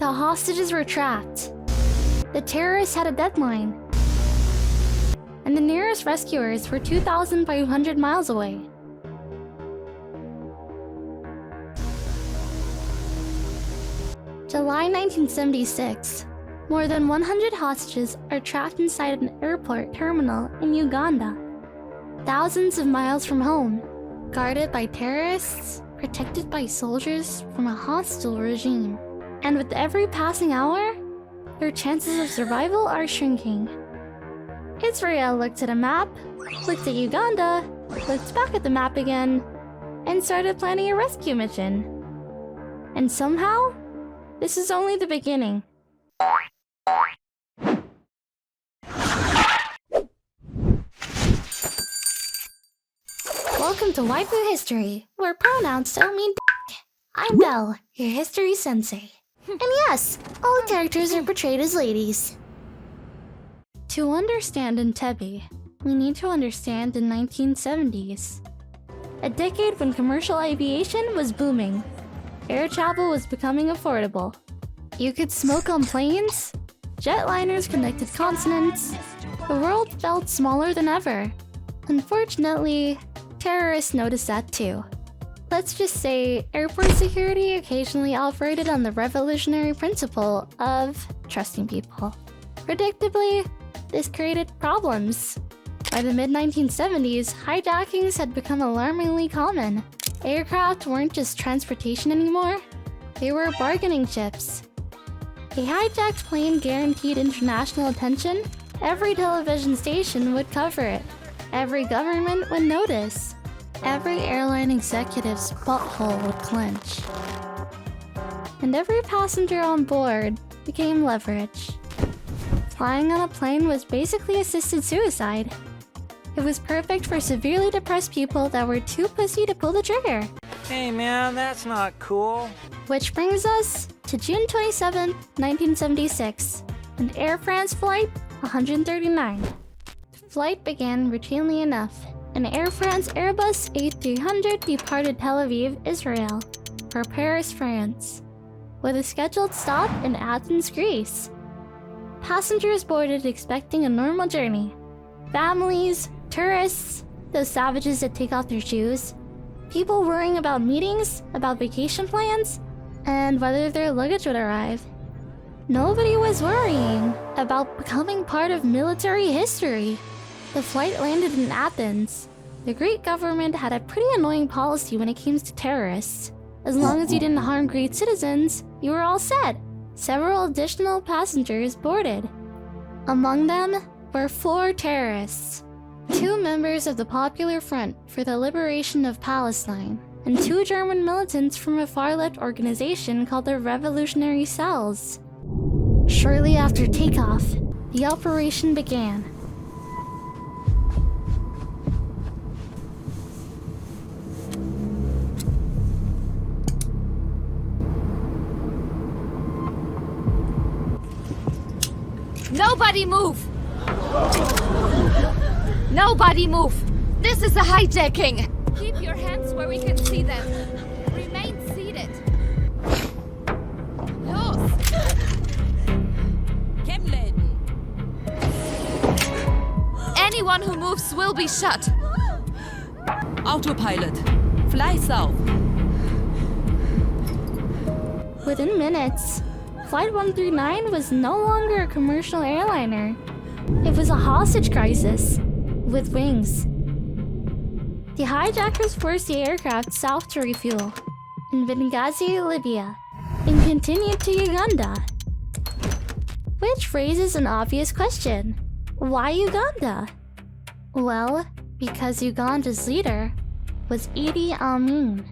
The hostages were trapped. The terrorists had a deadline. And the nearest rescuers were 2,500 miles away. July 1976. More than 100 hostages are trapped inside an airport terminal in Uganda. Thousands of miles from home, guarded by terrorists, protected by soldiers from a hostile regime. And with every passing hour, their chances of survival are shrinking. Israel looked at a map, looked at Uganda, looked back at the map again, and started planning a rescue mission. And somehow, this is only the beginning. Welcome to Waifu History, where pronouns don't mean d***. I'm Belle, your history sensei. And yes, all characters are portrayed as ladies. To understand Entebbe, we need to understand the 1970s. A decade when commercial aviation was booming. Air travel was becoming affordable. You could smoke on planes. Jetliners connected continents. The world felt smaller than ever. Unfortunately, terrorists noticed that too. Let's just say airport security occasionally operated on the revolutionary principle of trusting people. Predictably, this created problems. By the mid-1970s, hijackings had become alarmingly common. Aircraft weren't just transportation anymore, they were bargaining chips. A hijacked plane guaranteed international attention. Every television station would cover it. Every government would notice. Every airline executive's butthole would clench. And every passenger on board became leverage. Flying on a plane was basically assisted suicide. It was perfect for severely depressed people that were too pussy to pull the trigger. Hey man, that's not cool. Which brings us to June 27, 1976, and Air France Flight 139. The flight began routinely enough. An Air France Airbus A300 departed Tel Aviv, Israel, for Paris, France, with a scheduled stop in Athens, Greece. Passengers boarded expecting a normal journey. Families, tourists, those savages that take off their shoes, people worrying about meetings, about vacation plans, and whether their luggage would arrive. Nobody was worrying about becoming part of military history. The flight landed in Athens. The Greek government had a pretty annoying policy when it came to terrorists. As long as you didn't harm Greek citizens, you were all set. Several additional passengers boarded. Among them were 4 terrorists. 2 members of the Popular Front for the Liberation of Palestine, and 2 German militants from a far-left organization called the Revolutionary Cells. Shortly after takeoff, the operation began. Nobody move! Nobody move! This is a hijacking! Keep your hands where we can see them. Remain seated. Los! Anyone who moves will be shot. Autopilot. Fly south. Within minutes, Flight 139 was no longer a commercial airliner. It was a hostage crisis, with wings. The hijackers forced the aircraft south to refuel, in Benghazi, Libya, and continued to Uganda. Which raises an obvious question. Why Uganda? Well, because Uganda's leader was Idi Amin.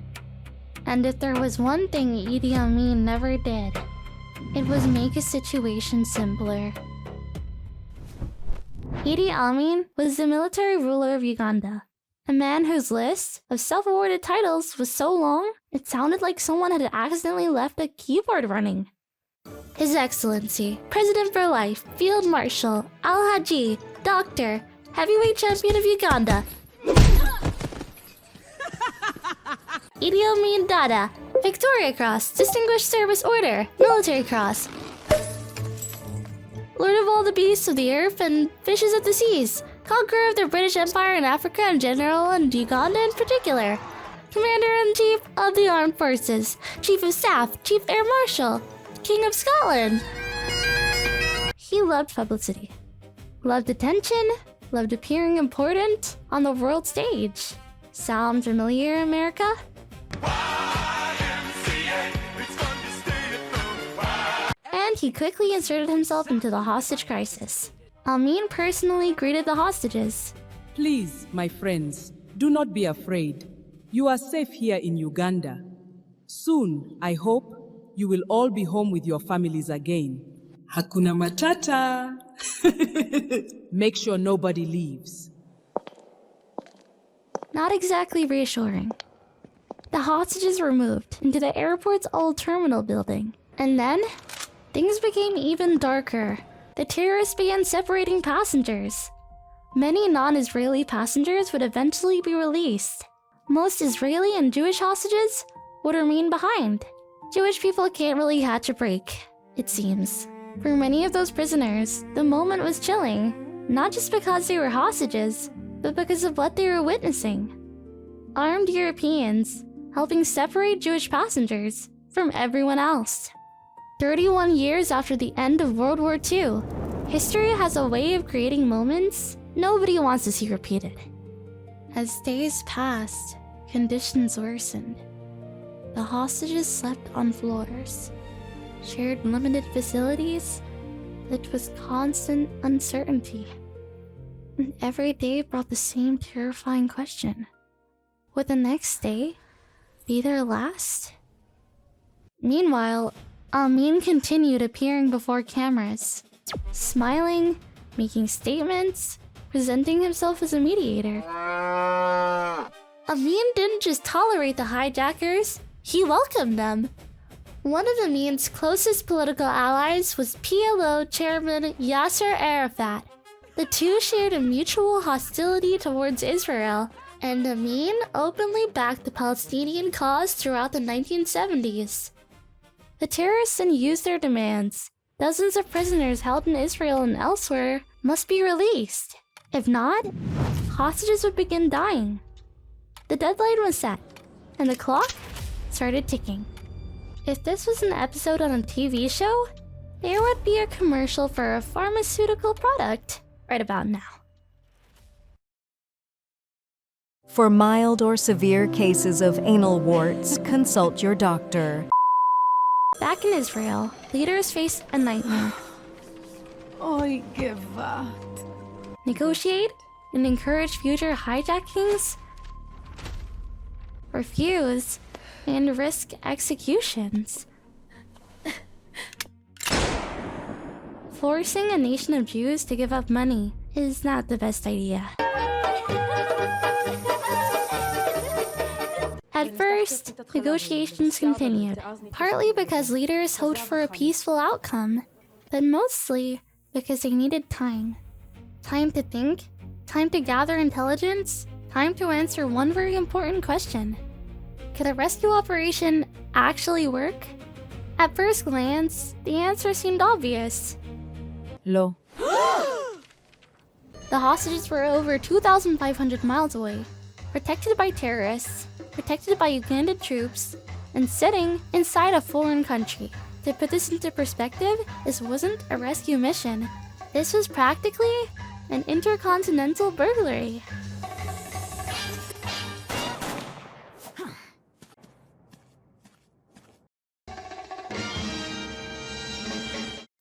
And if there was one thing Idi Amin never did, it was make a situation simpler. Idi Amin was the military ruler of Uganda, a man whose list of self-awarded titles was so long, it sounded like someone had accidentally left a keyboard running. His Excellency, President for Life, Field Marshal, Al-Haji, Doctor, Heavyweight Champion of Uganda. Idi Amin Dada, Victoria Cross, Distinguished Service Order, Military Cross. Lord of all the beasts of the earth and fishes of the seas, conqueror of the British Empire in Africa in general and Uganda in particular. Commander-in-Chief of the Armed Forces, Chief of Staff, Chief Air Marshal, King of Scotland. He loved publicity, loved attention, loved appearing important on the world stage. Sound familiar, America? And he quickly inserted himself into the hostage crisis. Amin personally greeted the hostages. Please, my friends, do not be afraid. You are safe here in Uganda. Soon, I hope, you will all be home with your families again. Hakuna Matata! Make sure nobody leaves. Not exactly reassuring. The hostages were moved into the airport's old terminal building. And then, things became even darker. The terrorists began separating passengers. Many non-Israeli passengers would eventually be released. Most Israeli and Jewish hostages would remain behind. Jewish people can't really hatch a break, it seems. For many of those prisoners, the moment was chilling, not just because they were hostages, but because of what they were witnessing. Armed Europeans helping separate Jewish passengers from everyone else. 31 years after the end of World War II, history has a way of creating moments nobody wants to see repeated. As days passed, conditions worsened. The hostages slept on floors, shared limited facilities, lived with constant uncertainty. And every day brought the same terrifying question. Would the next day be their last? Meanwhile, Amin continued appearing before cameras, smiling, making statements, presenting himself as a mediator. Amin didn't just tolerate the hijackers, he welcomed them. One of Amin's closest political allies was PLO chairman Yasser Arafat. The two shared a mutual hostility towards Israel, and Amin openly backed the Palestinian cause throughout the 1970s. The terrorists then used their demands. Dozens of prisoners held in Israel and elsewhere must be released. If not, hostages would begin dying. The deadline was set, and the clock started ticking. If this was an episode on a TV show, there would be a commercial for a pharmaceutical product right about now. For mild or severe cases of anal warts, consult your doctor. Back in Israel, leaders faced a nightmare. Oi, Geva. Negotiate and encourage future hijackings, refuse, and risk executions. Forcing a nation of Jews to give up money is not the best idea. At first, negotiations continued, partly because leaders hoped for a peaceful outcome, but mostly because they needed time. Time to think, time to gather intelligence, time to answer one very important question. Could a rescue operation actually work? At first glance, the answer seemed obvious. Lo. The hostages were over 2,500 miles away, protected by terrorists, protected by Ugandan troops, and sitting inside a foreign country. To put this into perspective, this wasn't a rescue mission. This was practically an intercontinental burglary.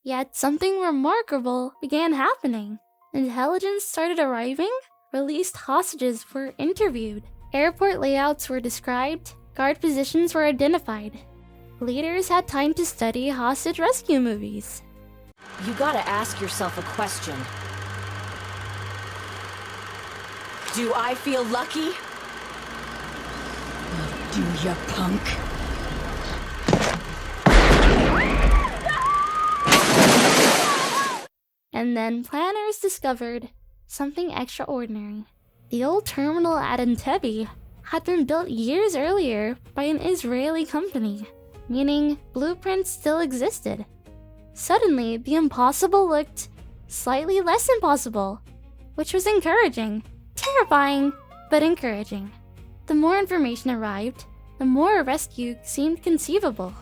Yet something remarkable began happening. Intelligence started arriving, released hostages were interviewed, airport layouts were described, guard positions were identified. Leaders had time to study hostage rescue movies. You gotta ask yourself a question. Do I feel lucky? Do ya, punk? And then planners discovered something extraordinary. The old terminal at Entebbe had been built years earlier by an Israeli company, meaning blueprints still existed. Suddenly, the impossible looked slightly less impossible, which was encouraging. Terrifying, but encouraging. The more information arrived, the more a rescue seemed conceivable.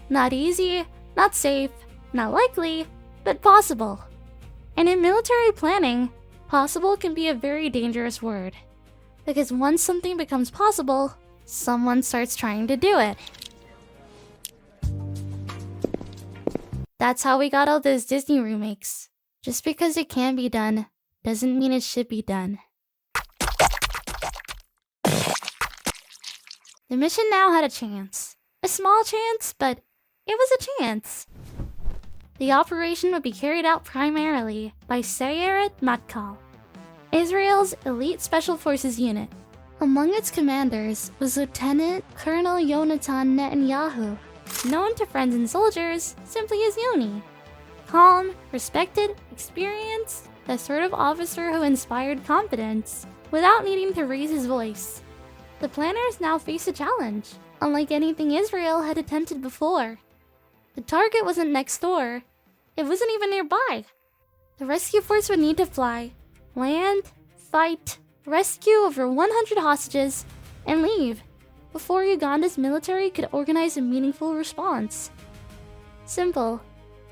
Not easy, not safe, not likely, but possible. And in military planning, possible can be a very dangerous word. Because once something becomes possible, someone starts trying to do it. That's how we got all those Disney remakes. Just because it can be done, doesn't mean it should be done. The mission now had a chance. A small chance, but it was a chance. The operation would be carried out primarily by Sayeret Matkal, Israel's elite special forces unit. Among its commanders was Lieutenant Colonel Yonatan Netanyahu, known to friends and soldiers simply as Yoni. Calm, respected, experienced, the sort of officer who inspired confidence without needing to raise his voice. The planners now faced a challenge, unlike anything Israel had attempted before. The target wasn't next door. It wasn't even nearby. The rescue force would need to fly, land, fight, rescue over 100 hostages, and leave before Uganda's military could organize a meaningful response. Simple,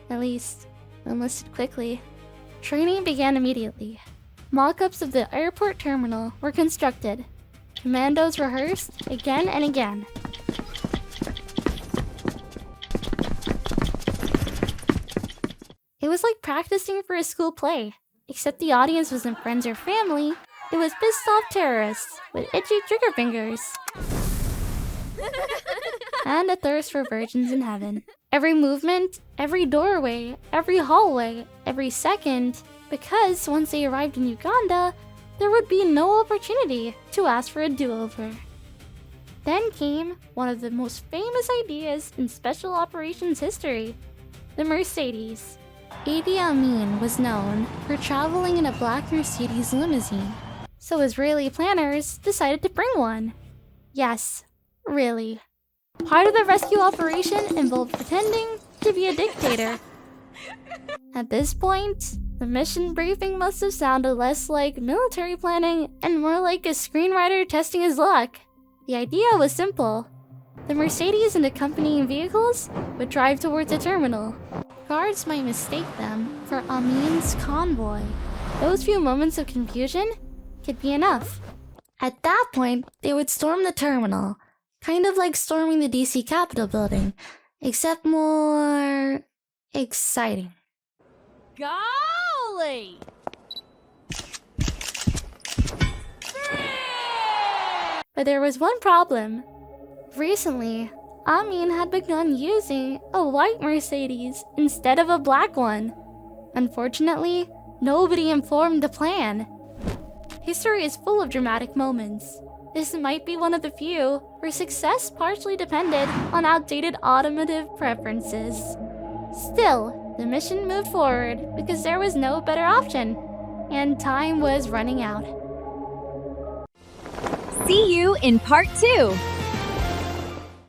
at least, enlisted quickly. Training began immediately. Mock-ups of the airport terminal were constructed. Commandos rehearsed again and again. It was like practicing for a school play, except the audience wasn't friends or family. It was pissed off terrorists with itchy trigger fingers. And a thirst for virgins in heaven. Every movement, every doorway, every hallway, every second, because once they arrived in Uganda, there would be no opportunity to ask for a do-over. Then came one of the most famous ideas in special operations history, the Mercedes. Idi Amin was known for traveling in a black Mercedes limousine, so Israeli planners decided to bring one. Yes, really. Part of the rescue operation involved pretending to be a dictator. At this point, the mission briefing must have sounded less like military planning and more like a screenwriter testing his luck. The idea was simple. The Mercedes and accompanying vehicles would drive towards the terminal. Guards might mistake them for Amin's convoy. Those few moments of confusion could be enough. At that point, they would storm the terminal, kind of like storming the DC Capitol building, except more exciting. Golly! But there was one problem. Recently, Amin had begun using a white Mercedes instead of a black one. Unfortunately, nobody informed the plan. History is full of dramatic moments. This might be one of the few where success partially depended on outdated automotive preferences. Still, the mission moved forward because there was no better option, and time was running out. See you in part 2.